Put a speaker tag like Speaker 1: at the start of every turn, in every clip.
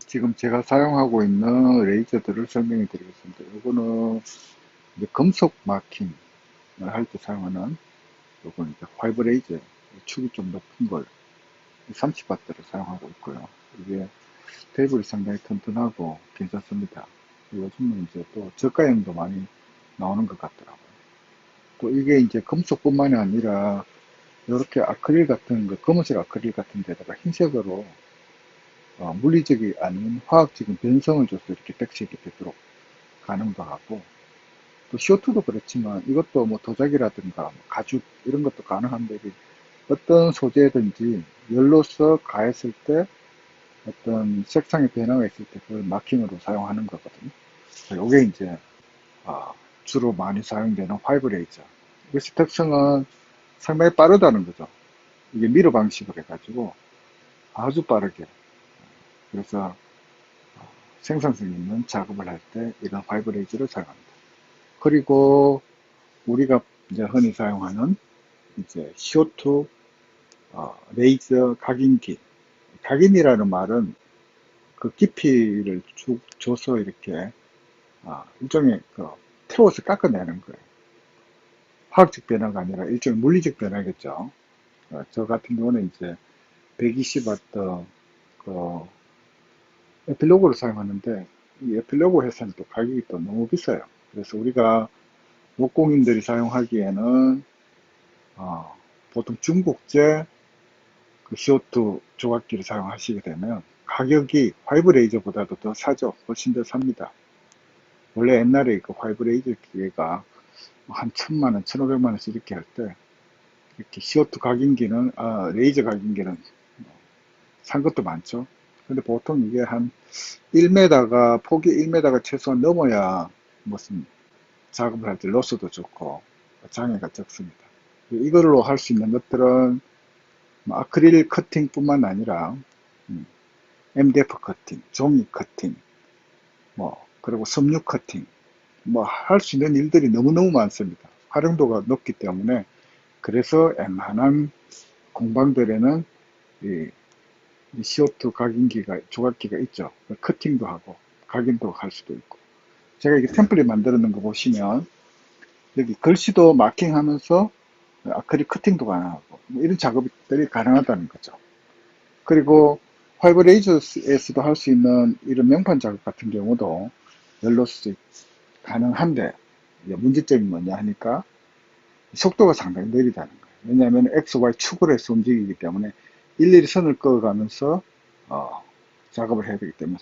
Speaker 1: 지금 제가 사용하고 있는 레이저들을 설명해 드리겠습니다. 이거는 이제 금속 마킹을 할 때 사용하는 요건 이제 화이브 레이저, 축이 좀 높은 걸 30W를 사용하고 있고요. 이게 테이블이 상당히 튼튼하고 괜찮습니다. 요즘은 이제 또 저가형도 많이 나오는 것 같더라고요. 또 이게 이제 금속뿐만이 아니라 이렇게 아크릴 같은 거, 검은색 아크릴 같은 데다가 흰색으로 물리적이 아닌 화학적인 변성을 줘서 이렇게 백색이 되도록 가능도 하고, 또 CO2도 그렇지만 이것도 뭐 도자기라든가 뭐 가죽 이런 것도 가능한데, 어떤 소재든지 열로서 가했을 때 어떤 색상의 변화가 있을 때 그걸 마킹으로 사용하는 거거든요. 이게 이제 주로 많이 사용되는 화이브 레이저. 이것이 특성은 상당히 빠르다는 거죠. 이게 미러 방식으로 해가지고 아주 빠르게, 그래서 생산성 있는 작업을 할 때 이런 화이브 레이저를 사용합니다. 그리고 우리가 이제 흔히 사용하는 이제 CO2 레이저 각인기. 각인이라는 말은 그 깊이를 쭉 줘서 이렇게 일종의 태워서 깎아내는 거예요. 화학적 변화가 아니라 일종의 물리적 변화겠죠. 저 같은 경우는 이제 120W 그 에필로그를 사용하는데, 이 에필로그 회사는 또 가격이 또 너무 비싸요. 그래서 우리가 목공인들이 사용하기에는 보통 중국제 그 CO2 조각기를 사용하시게 되면 가격이 화이브 레이저보다도 더 싸죠. 훨씬 더 삽니다. 원래 옛날에 그 화이브 레이저 기계가 한 1000만원, 1500만원씩 이렇게 할 때, 이렇게 CO2 각인기는, 레이저 각인기는 산 것도 많죠. 근데 보통 이게 한 1m가, 폭이 1m가 최소한 넘어야 무슨 작업을 할 때 로스도 좋고 장애가 적습니다. 이걸로 할 수 있는 것들은 뭐 아크릴 커팅 뿐만 아니라 MDF 커팅, 종이 커팅, 뭐 그리고 섬유 커팅, 뭐 할 수 있는 일들이 너무너무 많습니다. 활용도가 높기 때문에, 그래서 웬만한 공방들에는 이 CO2 각인기가, 조각기가 있죠. 커팅도 하고 각인도 할 수도 있고. 제가 이게 템플릿 만들어 놓은 거 보시면 여기 글씨도 마킹하면서 아크릴 커팅도 가능하고 뭐 이런 작업들이 가능하다는 거죠. 그리고 화이브 레이저에서도 할 수 있는 이런 명판 작업 같은 경우도 열로스 가능한데, 문제점이 뭐냐 하니까 속도가 상당히 느리다는 거예요. 왜냐하면 X, Y 축으로 해서 움직이기 때문에 일일이 선을 그어가면서 작업을 해야 되기 때문에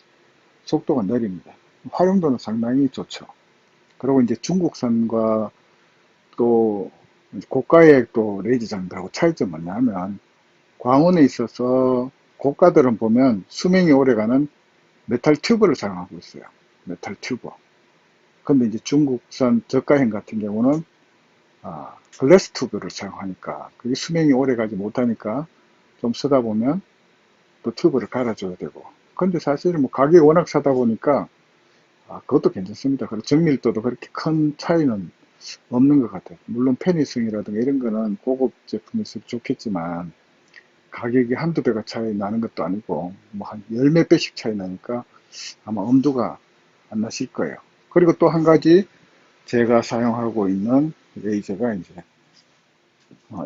Speaker 1: 속도가 느립니다. 활용도는 상당히 좋죠. 그리고 이제 중국산과 또 고가의 또 레이저장들하고 차이점은 뭐냐면, 광원에 있어서 고가들은 보면 수명이 오래가는 메탈 튜브를 사용하고 있어요. 메탈 튜브. 근데 이제 중국산 저가형 같은 경우는 글래스 튜브를 사용하니까 그게 수명이 오래 가지 못하니까 좀 쓰다 보면 또 튜브를 갈아줘야 되고. 근데 사실은 뭐 가격이 워낙 싸다 보니까 그것도 괜찮습니다. 그리고 정밀도도 그렇게 큰 차이는 없는 것 같아요. 물론 편의성이라든가 이런 거는 고급 제품일수록 좋겠지만 가격이 한두 배가 차이 나는 것도 아니고 뭐 한 열 몇 배씩 차이 나니까 아마 엄두가 안 나실 거예요. 그리고 또 한 가지 제가 사용하고 있는 레이저가 이제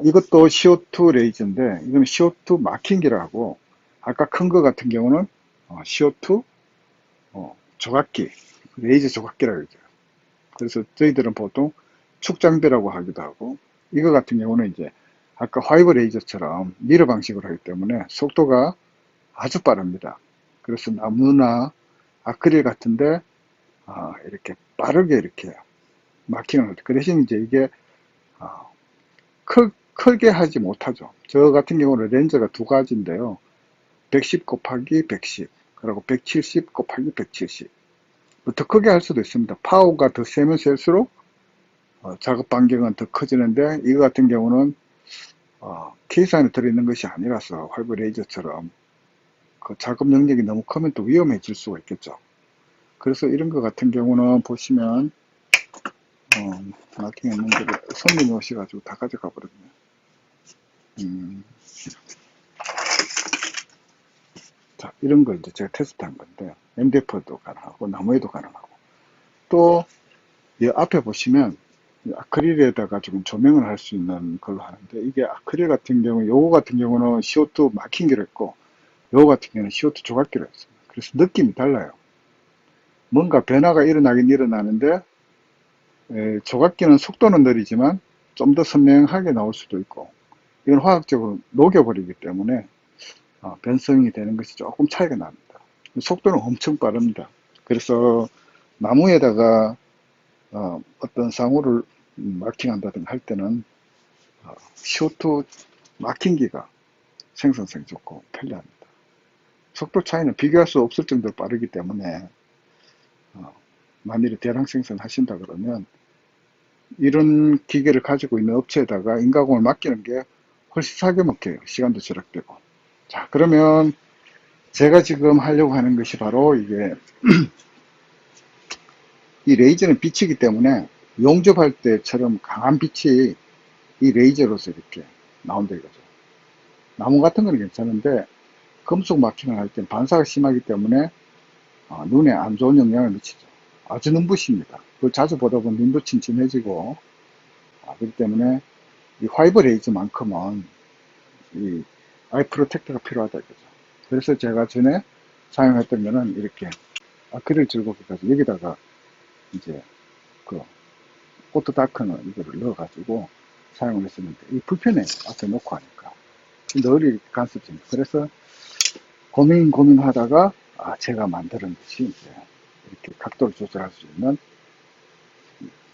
Speaker 1: 이것도 CO2 레이저인데, 이건 CO2 마킹기라고, 아까 큰 거 같은 경우는 CO2 조각기, 레이저 조각기라고 그러죠. 그래서 저희들은 보통 축장비라고 하기도 하고, 이거 같은 경우는 이제 아까 화이브 레이저처럼 미러 방식으로 하기 때문에 속도가 아주 빠릅니다. 그래서 나무나 아크릴 같은데 이렇게 빠르게 이렇게 마킹을 할 때, 그 대신 이제 이게 크게 하지 못하죠. 저 같은 경우는 렌즈가 두 가지인데요. 110 곱하기 110, 그리고 170 곱하기 170. 더 크게 할 수도 있습니다. 파워가 더 세면 셀수록 작업 반경은 더 커지는데, 이거 같은 경우는 케이스 안에 들어있는 것이 아니라서 화이브 레이저처럼 그 작업 능력이 너무 크면 또 위험해질 수가 있겠죠. 그래서 이런 것 같은 경우는 보시면 마킹 했는데 손님이 오셔가지고 다 가져가 버렸네. 자, 이런 걸 이제 제가 테스트한 건데, MDF도 가능하고, 나무에도 가능하고. 또, 이 앞에 보시면, 이 아크릴에다가 지금 조명을 할 수 있는 걸로 하는데, 이게 아크릴 같은 경우, 요거 같은 경우는 CO2 마킹기로 했고, 요거 같은 경우는 CO2 조각기로 했습니다. 그래서 느낌이 달라요. 뭔가 변화가 일어나긴 일어나는데, 조각기는 속도는 느리지만, 좀 더 선명하게 나올 수도 있고, 이건 화학적으로 녹여버리기 때문에, 변성이 되는 것이 조금 차이가 납니다. 속도는 엄청 빠릅니다. 그래서 나무에다가 어떤 상호를 마킹한다든가 할 때는 CO2 마킹기가 생산성이 좋고 편리합니다. 속도 차이는 비교할 수 없을 정도로 빠르기 때문에 만일에 대량 생산하신다 그러면 이런 기계를 가지고 있는 업체에다가 인가공을 맡기는 게 훨씬 싸게 먹혀요. 시간도 절약되고. 자, 그러면 제가 지금 하려고 하는 것이 바로 이게 이 레이저는 빛이기 때문에 용접할 때처럼 강한 빛이 이 레이저로서 이렇게 나온다 이거죠. 나무 같은 건 괜찮은데 금속 마킹을 할 때는 반사가 심하기 때문에 눈에 안 좋은 영향을 미치죠. 아주 눈부십니다. 그걸 자주 보다 보면 눈도 침침해지고 그렇기 때문에 이 화이브 레이저만큼은 이 아이 프로텍터가 필요하다 이거죠. 그래서 제가 전에 사용했던 거는 이렇게 아크릴 즐겁게 가지고 여기다가 이제 그 오토 다크는 이거를 넣어가지고 사용을 했었는데 이 불편해요. 앞에 놓고 하니까 널리 간섭집니다. 그래서 고민하다가 제가 만드는 듯이 이제 이렇게 각도를 조절할 수 있는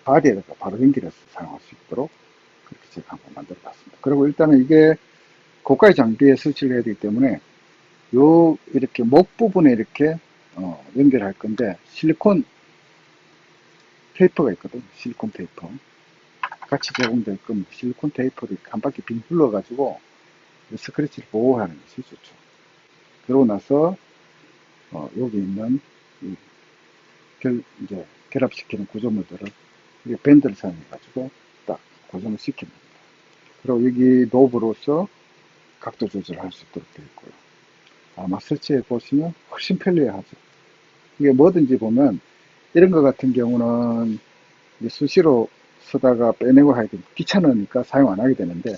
Speaker 1: 바디에다가 바로 연결해서 사용할 수 있도록 그렇게 제가 한번 만들어 봤습니다. 그리고 일단은 이게 고가의 장비에 설치를 해야 되기 때문에 요 이렇게 목 부분에 이렇게 연결할 건데 실리콘 테이프가 있거든요. 실리콘 테이프 같이 제공될 겁니다. 실리콘 테이프를 한 바퀴 빙 둘러 가지고 스크래치를 보호하는 것이 좋죠. 그러고 나서 여기 있는 이제 결합시키는 구조물들을 밴드를 사용해 가지고 딱 고정을 시킵니다. 그리고 여기 노브로서 각도 조절을 할 수 있도록 되어 있고요. 아마 설치해 보시면 훨씬 편리하죠. 이게 뭐든지 보면 이런 것 같은 경우는 수시로 쓰다가 빼내고 하야 되면 귀찮으니까 사용 안 하게 되는데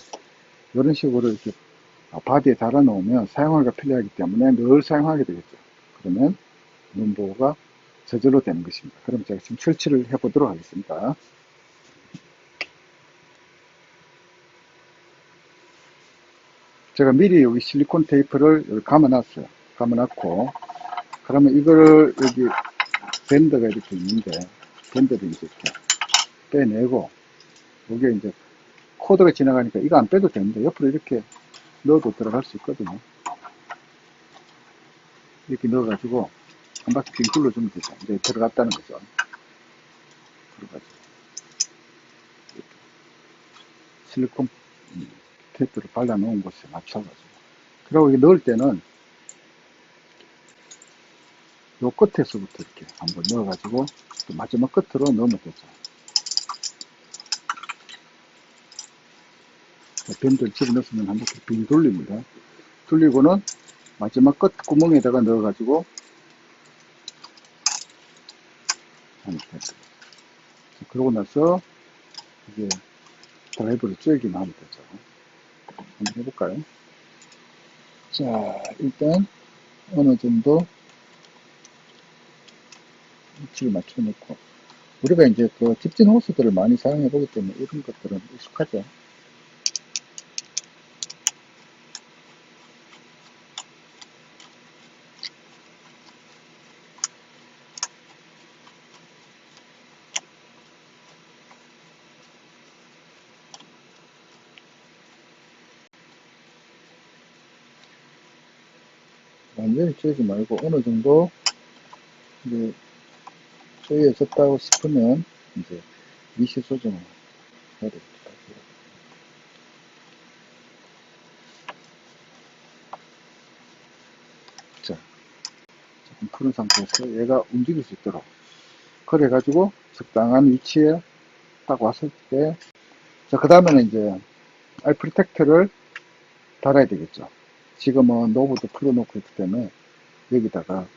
Speaker 1: 이런 식으로 이렇게 바디에 달아 놓으면 사용하기가 편리하기 때문에 늘 사용하게 되겠죠. 그러면 눈보호가 저절로 되는 것입니다. 그럼 제가 지금 설치를 해 보도록 하겠습니다. 제가 미리 여기 실리콘 테이프를 여기 감아놨어요. 감아놨고 그러면 이거를 여기 밴드가 이렇게 있는데 밴드를 이제 이렇게 빼내고 여기에 이제 코드가 지나가니까 이거 안 빼도 되는데 옆으로 이렇게 넣어도 들어갈 수 있거든요. 이렇게 넣어가지고 한 바퀴 빙 둘러주면 되죠. 이제 들어갔다는 거죠. 들어가지고 실리콘 테이프를 발라놓은 곳에 맞춰가지고 그리고 여기 넣을 때는 요 끝에서부터 이렇게 한번 넣어가지고 또 마지막 끝으로 넣으면 되죠. 밴드를 집어넣으면 한 바퀴 빙 돌립니다. 돌리고는 마지막 끝 구멍에다가 넣어가지고 그러고 나서 이제 드라이버를 쪼이기만 하면 되죠. 한번 해볼까요? 자, 일단 어느 정도 위치를 맞춰놓고 우리가 이제 그 집진 호스들을 많이 사용해 보기 때문에 이런 것들은 익숙하죠. 완전히 쪼이지 말고 어느 정도 이제 쪼여졌다고 싶으면 이제 미시 조정을 해야 되겠죠. 자, 조금 푸른 상태에서 얘가 움직일 수 있도록 그래가지고 적당한 위치에 딱 왔을 때, 자, 그 다음에는 이제 아이 프로텍트를 달아야 되겠죠. 지금은 노브도 풀어놓고 있기 때문에 여기다가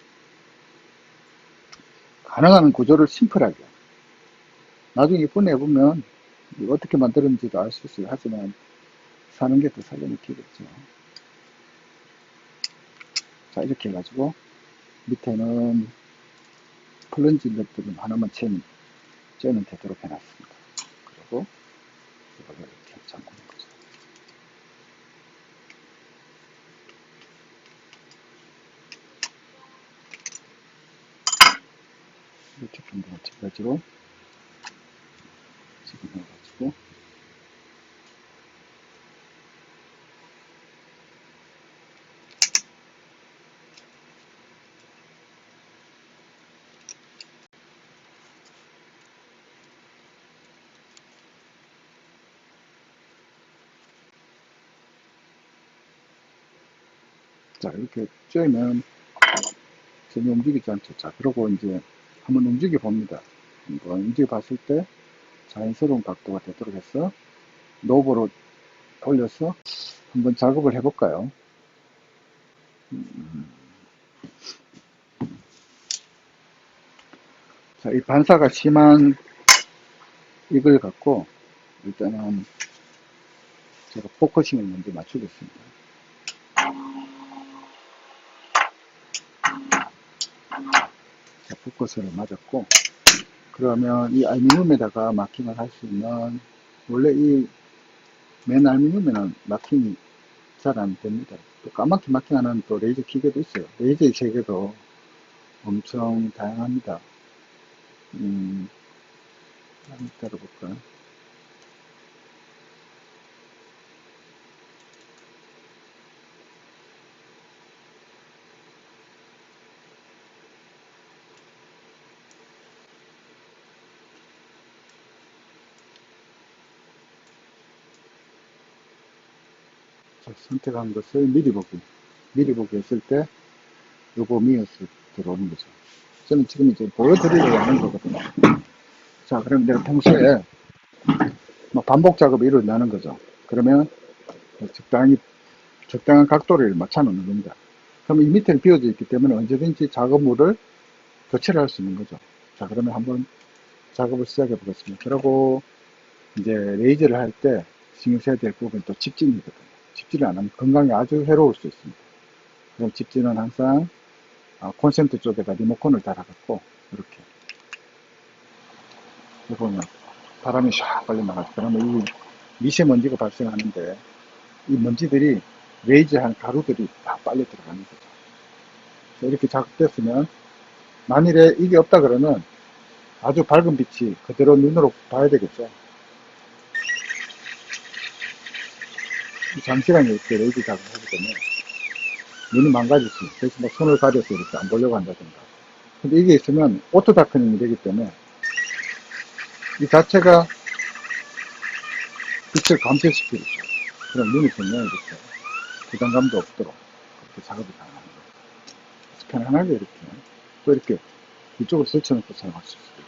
Speaker 1: 가능한 구조를 심플하게, 나중에 꺼내보면 어떻게 만들었는지도 알 수 있어요. 하지만 사는 게 더 살려놓기겠죠. 자, 이렇게 해가지고 밑에는 플런지 것들은 하나만 째면 되도록 해놨습니다. 그리고 이걸 이렇게 잠그는 거죠. 이렇게 좀 마찬가지로 지금 해가지고 자, 이렇게 쬐면 전혀 움직이지 않죠. 자, 그러고 이제 한번 움직여 봅니다. 한번 움직여 봤을 때 자연스러운 각도가 되도록 해서 노브로 돌려서 한번 작업을 해볼까요? 자, 이 반사가 심한 이걸 갖고 일단은 제가 포커싱을 먼저 맞추겠습니다. 자, 포커스를 맞았고, 그러면 이 알루미늄에다가 마킹을 할 수 있는, 원래 이 맨 알루미늄에는 마킹이 잘 안 됩니다. 또 까맣게 마킹하는 또 레이저 기계도 있어요. 레이저의 세계도 엄청 다양합니다. 한번 따라볼까요? 자, 선택한 것을 미리 보기 했을 때 요거 미어스 들어오는 거죠. 저는 지금 이제 보여드리려고 하는 거거든요. 자, 그럼 내가 평소에 뭐 반복 작업이 일어나는 거죠. 그러면 적당한 각도를 맞춰 놓는 겁니다. 그럼 이 밑에는 비워져 있기 때문에 언제든지 작업물을 교체를 할 수 있는 거죠. 자, 그러면 한번 작업을 시작해 보겠습니다. 그리고 이제 레이저를 할 때 신경 써야 될 부분이 또 집진이거든요. 집진을 안 하면 건강에 아주 해로울 수 있습니다. 그럼 집진은 항상 콘센트 쪽에다 리모컨을 달아갖고 이렇게 해보면 바람이 샥 빨리 나가죠. 그러면 이 미세먼지가 발생하는데 이 먼지들이 레이저한 가루들이 다 빨리 들어가는 거죠. 이렇게 작업됐으면 만일에 이게 없다 그러면 아주 밝은 빛이 그대로 눈으로 봐야 되겠죠. 장시간 이렇게 레이저 작업을 하기 때문에 눈이 망가질 수 있어요. 그래서 뭐 손을 가려서 이렇게 안 보려고 한다든가. 근데 이게 있으면 오토 다크닝이 되기 때문에 이 자체가 빛을 감퇴시키죠. 그럼 눈이 전혀 이렇게 부담감도 없도록 그렇게 작업이 가능합니다. 편안하게 이렇게 또 이렇게 이쪽을 설치해놓고 사용할 수 있어요.